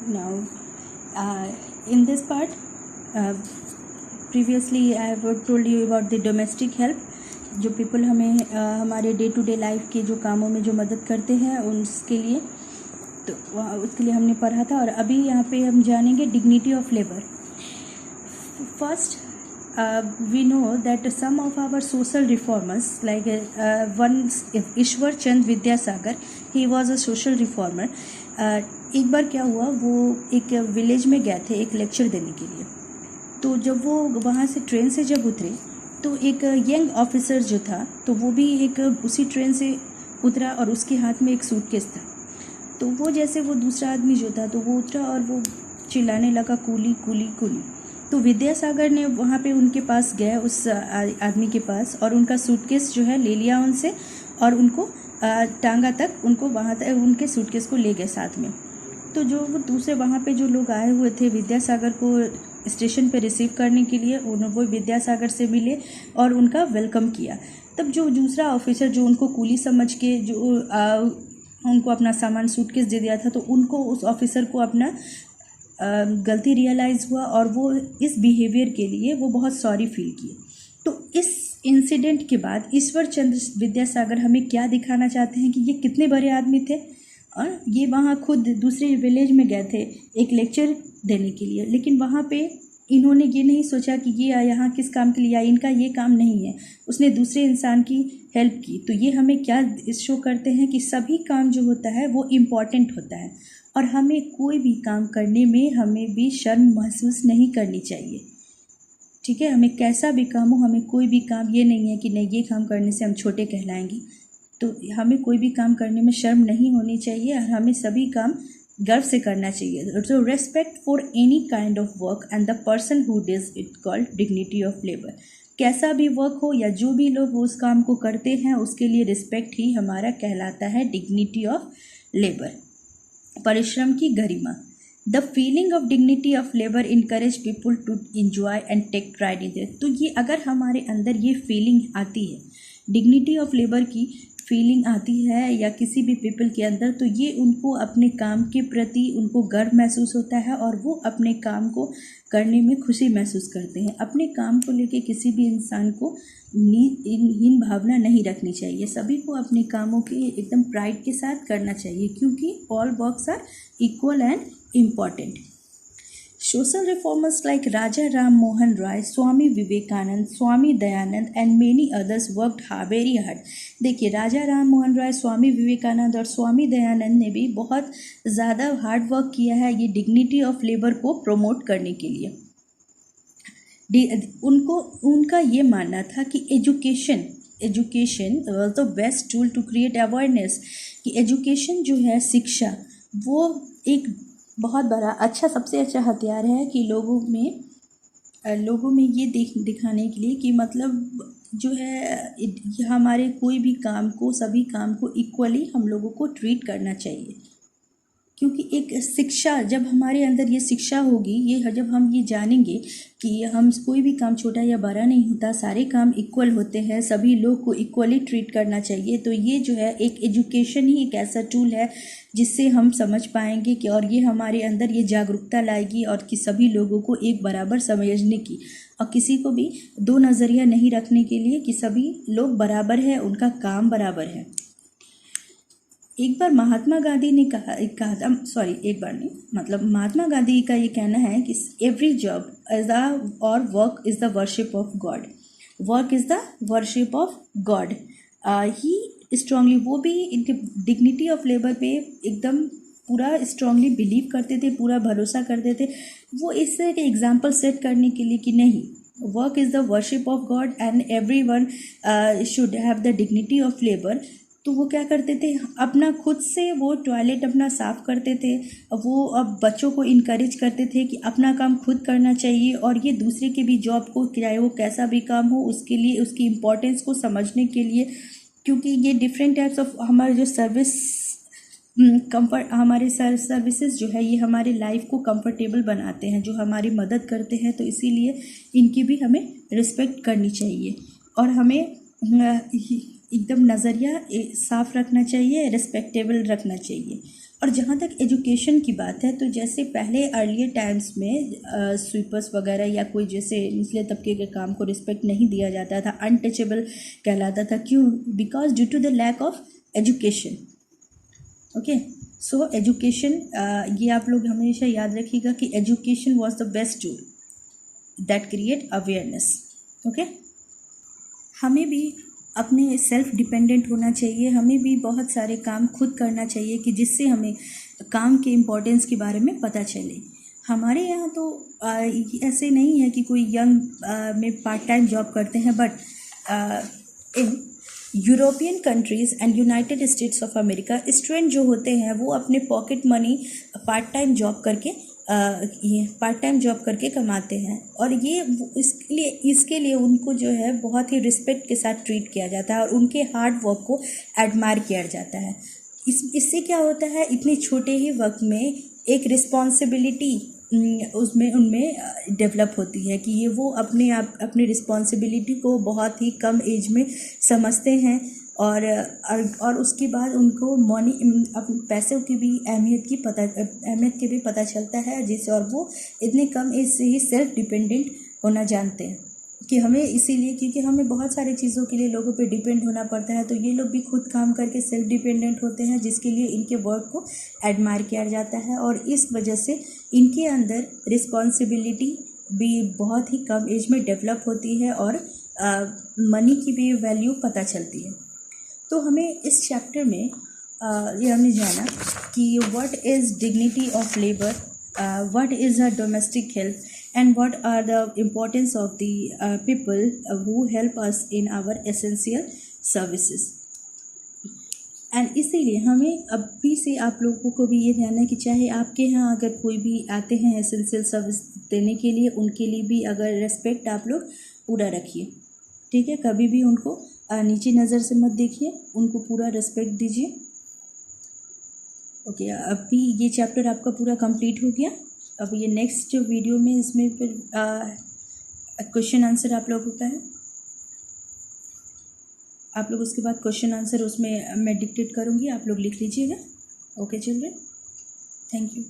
Now, in this part, previously I have told you about the domestic help, जो people हमें हमारे day to day life के जो कामों में जो मदद करते हैं उसके लिए, तो उसके लिए हमने पढ़ा था। और अभी यहाँ पे हम जानेंगे dignity of labour. First, we know that some of our social reformers, like one Ishwar Chand Vidyasagar, he was a social reformer. एक बार क्या हुआ, वो एक विलेज में गए थे एक लेक्चर देने के लिए। तो जब वो वहाँ से ट्रेन से जब उतरे तो एक यंग ऑफिसर जो था, तो वो भी एक उसी ट्रेन से उतरा और उसके हाथ में एक सूटकेस था। तो वो जैसे वो दूसरा आदमी जो था, तो वो उतरा और वो चिल्लाने लगा, कूली कूली कूली। तो विद्यासागर ने वहाँ पे उनके पास गए, उस आदमी के पास, और उनका सूटकेस जो है ले लिया उनसे और उनको टांगा तक, उनको वहाँ तक उनके सूटकेस को ले गए साथ में। तो जो वो दूसरे वहाँ पे जो लोग आए हुए थे विद्यासागर को स्टेशन पे रिसीव करने के लिए, वो विद्यासागर से मिले और उनका वेलकम किया। तब जो दूसरा ऑफिसर जो उनको कूली समझ के जो उनको अपना सामान सूटकेस दे दिया था, तो उनको उस ऑफिसर को अपना गलती रियलाइज़ हुआ और वो इस बिहेवियर के लिए वो बहुत सॉरी फील किए। तो इस इंसिडेंट के बाद ईश्वर चंद्र विद्यासागर हमें क्या दिखाना चाहते हैं कि ये कितने बड़े आदमी थे, और ये वहाँ खुद दूसरे विलेज में गए थे एक लेक्चर देने के लिए, लेकिन वहाँ पे इन्होंने ये नहीं सोचा कि ये यहाँ किस काम के लिए आया, इनका ये काम नहीं है। उसने दूसरे इंसान की हेल्प की। तो ये हमें क्या शो करते हैं कि सभी काम जो होता है वो इम्पॉर्टेंट होता है, और हमें कोई भी काम करने में हमें भी शर्म महसूस नहीं करनी चाहिए। ठीक है, हमें कैसा भी काम हो, हमें कोई भी काम ये नहीं है कि नहीं ये काम करने से हम छोटे कहलाएंगे। तो हमें कोई भी काम करने में शर्म नहीं होनी चाहिए और हमें सभी काम गर्व से करना चाहिए। So respect for any kind of work and the person who does it called dignity of labour. कैसा भी वर्क हो या जो भी लोग उस काम को करते हैं, उसके लिए रिस्पेक्ट ही हमारा कहलाता है डिग्निटी ऑफ लेबर, परिश्रम की गरिमा। The feeling of dignity of labour encourage people to enjoy and take pride in it. तो ये अगर हमारे अंदर ये फीलिंग आती है, डिग्निटी ऑफ लेबर की फीलिंग आती है या किसी भी पीपल के अंदर, तो ये उनको अपने काम के प्रति उनको गर्व महसूस होता है और वो अपने काम को करने में खुशी महसूस करते हैं। अपने काम को लेके किसी भी इंसान को हीन भावना नहीं रखनी चाहिए। सभी को अपने कामों के एकदम प्राइड के साथ करना चाहिए, क्योंकि all works are equal and important. Social reformers like Raja Ram Mohan Roy, Swami Vivekanand, Swami Dayanand and many others worked very hard. देखिए, राजा राम मोहन रॉय, स्वामी विवेकानंद और स्वामी दयानंद ने भी बहुत ज़्यादा हार्ड वर्क किया है ये डिग्निटी ऑफ लेबर को प्रमोट करने के लिए। उनका ये मानना था कि education was the best tool to create awareness, कि एजुकेशन जो है, शिक्षा, वो एक बहुत बड़ा अच्छा सबसे अच्छा हथियार है कि लोगों में ये दिखाने के लिए कि मतलब जो है हमारे कोई भी काम को, सभी काम को इक्वली हम लोगों को ट्रीट करना चाहिए। क्योंकि एक शिक्षा, जब हमारे अंदर ये शिक्षा होगी, ये जब हम ये जानेंगे कि हम कोई भी काम छोटा या बड़ा नहीं होता, सारे काम इक्वल होते हैं, सभी लोग को इक्वली ट्रीट करना चाहिए, तो ये जो है एक एजुकेशन ही एक ऐसा टूल है जिससे हम समझ पाएंगे कि, और ये हमारे अंदर ये जागरूकता लाएगी और कि सभी लोगों को एक बराबर समझने की, और किसी को भी दो नज़रिया नहीं रखने के लिए कि सभी लोग बराबर है, उनका काम बराबर है। एक बार महात्मा गांधी ने महात्मा गांधी का ये कहना है कि एवरी जॉब इज द और work is the worship of God, work is the worship of God. He strongly, वो भी इनके डिग्निटी ऑफ लेबर पे एकदम पूरा स्ट्रांगली बिलीव करते थे, पूरा भरोसा करते थे। वो इससे एक एग्जाम्पल सेट करने के लिए कि नहीं, work is the worship of God and every one should have the dignity of labour. तो वो क्या करते थे, अपना खुद से वो टॉयलेट अपना साफ़ करते थे। वो अब बच्चों को इनकरेज करते थे कि अपना काम खुद करना चाहिए, और ये दूसरे के भी जॉब को, चाहे वो कैसा भी काम हो, उसके लिए उसकी इम्पोर्टेंस को समझने के लिए, क्योंकि ये डिफरेंट टाइप्स ऑफ हमारे जो हमारे सर्विसेज जो है, ये हमारे लाइफ को कंफर्टेबल बनाते हैं, जो हमारी मदद करते हैं, तो इसीलिए इनकी भी हमें रिस्पेक्ट करनी चाहिए। और हमें एकदम नज़रिया साफ़ रखना चाहिए, रिस्पेक्टेबल रखना चाहिए। और जहाँ तक एजुकेशन की बात है, तो जैसे पहले अर्लियर टाइम्स में स्वीपर्स वगैरह या कोई जैसे निचले तबके के काम को रिस्पेक्ट नहीं दिया जाता था, अनटचेबल कहलाता था। क्यों? Because due to the lack of education. Okay, so education, ये आप लोग हमेशा याद रखिएगा कि education was the best tool that create awareness. Okay, हमें भी अपने सेल्फ डिपेंडेंट होना चाहिए, हमें भी बहुत सारे काम खुद करना चाहिए कि जिससे हमें काम के इम्पोर्टेंस के बारे में पता चले। हमारे यहाँ तो ऐसे नहीं है कि कोई यंग में पार्ट टाइम जॉब करते हैं, but in European countries and United states of America student जो होते हैं वो अपने pocket money part time job करके कमाते हैं। और ये इसके लिए उनको जो है बहुत ही रिस्पेक्ट के साथ ट्रीट किया जाता है और उनके हार्ड वर्क को एडमायर किया जाता है। इससे क्या होता है, इतने छोटे ही वक्त में एक रिस्पॉन्सिबिलिटी उनमें डेवलप होती है कि ये वो अपनी रिस्पॉन्सिबिलिटी को बहुत ही कम एज में समझते हैं। और उसके बाद उनको पैसों की भी अहमियत के भी पता चलता है, जिससे और वो इतने कम एज से ही सेल्फ डिपेंडेंट होना जानते हैं कि हमें इसीलिए, क्योंकि हमें बहुत सारी चीज़ों के लिए लोगों पे डिपेंड होना पड़ता है, तो ये लोग भी खुद काम करके सेल्फ डिपेंडेंट होते हैं, जिसके लिए इनके वर्क को एडमायर किया जाता है। और इस वजह से इनके अंदर रिस्पॉन्सिबिलिटी भी बहुत ही कम एज में डेवलप होती है और मनी की भी वैल्यू पता चलती है। तो हमें इस चैप्टर में ये हमने जाना कि what is dignity of labour, what is a domestic help, and what are the importance of the people who help us in our essential services। And इसीलिए हमें अभी से आप लोगों को भी ये ध्यान है कि चाहे आपके यहाँ अगर कोई भी आते हैं एसेंशियल सर्विस देने के लिए, उनके लिए भी अगर रेस्पेक्ट आप लोग पूरा रखिए, ठीक है। कभी भी उनको नीची नज़र से मत देखिए, उनको पूरा रेस्पेक्ट दीजिए। ओके, अभी ये चैप्टर आपका पूरा कंप्लीट हो गया। अब ये नेक्स्ट वीडियो में इसमें फिर क्वेश्चन आंसर आप लोगों का है, आप लोग उसके बाद क्वेश्चन आंसर उसमें मैं डिक्टेट करूँगी, आप लोग लिख लीजिएगा। Okay children, thank you.